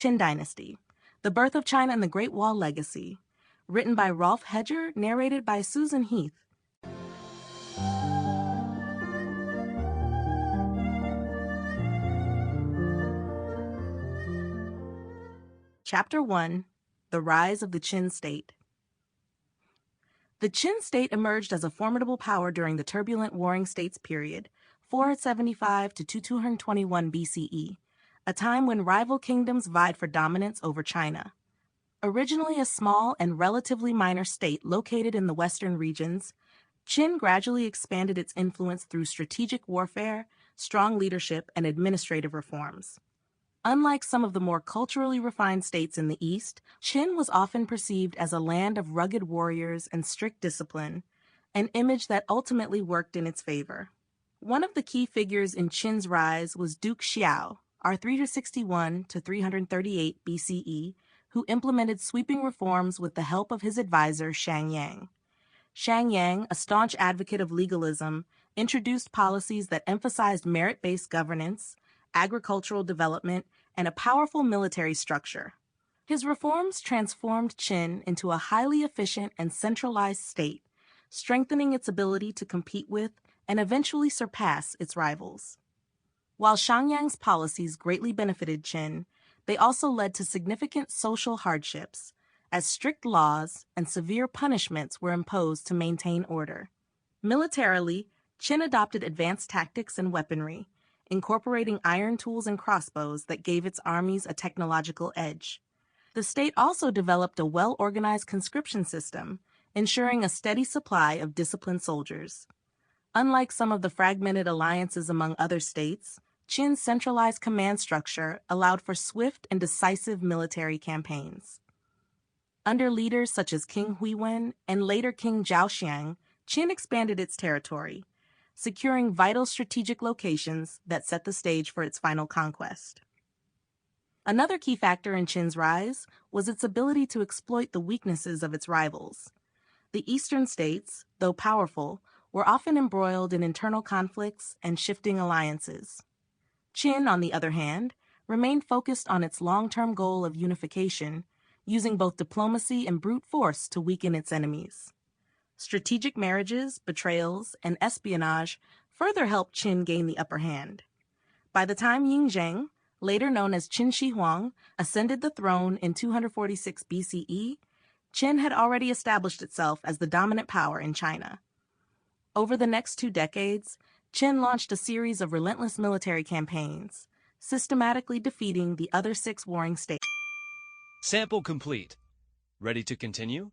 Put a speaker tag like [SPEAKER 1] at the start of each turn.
[SPEAKER 1] Qin Dynasty, The Birth of China and the Great Wall Legacy, written by Rolf Hedger, narrated by Susan Heith. Chapter 1. The Rise of the Qin State. The Qin state emerged as a formidable power during the turbulent Warring States period, 475 to 221 BCE, a time when rival kingdoms vied for dominance over China. Originally a small and relatively minor state located in the western regions, Qin gradually expanded its influence through strategic warfare, strong leadership, and administrative reforms. Unlike some of the more culturally refined states in the East, Qin was often perceived as a land of rugged warriors and strict discipline, an image that ultimately worked in its favor. One of the key figures in Qin's rise was Duke Xiao, R361 to 338 BCE, who implemented sweeping reforms with the help of his advisor Shang Yang. Shang Yang, a staunch advocate of legalism, introduced policies that emphasized merit-based governance, agricultural development, and a powerful military structure. His reforms transformed Qin into a highly efficient and centralized state, strengthening its ability to compete with and eventually surpass its rivals. While Shang Yang's policies greatly benefited Qin, they also led to significant social hardships, as strict laws and severe punishments were imposed to maintain order. Militarily, Qin adopted advanced tactics and weaponry, incorporating iron tools and crossbows that gave its armies a technological edge. The state also developed a well-organized conscription system, ensuring a steady supply of disciplined soldiers. Unlike some of the fragmented alliances among other states, Qin's centralized command structure allowed for swift and decisive military campaigns. Under leaders such as King Huiwen and later King Zhaoxiang, Qin expanded its territory, securing vital strategic locations that set the stage for its final conquest. Another key factor in Qin's rise was its ability to exploit the weaknesses of its rivals. The eastern states, though powerful, were often embroiled in internal conflicts and shifting alliances. Qin, on the other hand, remained focused on its long-term goal of unification, using both diplomacy and brute force to weaken its enemies. Strategic marriages, betrayals, and espionage further helped Qin gain the upper hand. By the time Ying Zheng, later known as Qin Shi Huang, ascended the throne in 246 BCE, Qin had already established itself as the dominant power in China. Over the next 2 decades, Qin launched a series of relentless military campaigns, systematically defeating the other 6 warring states.
[SPEAKER 2] Sample complete. Ready to continue?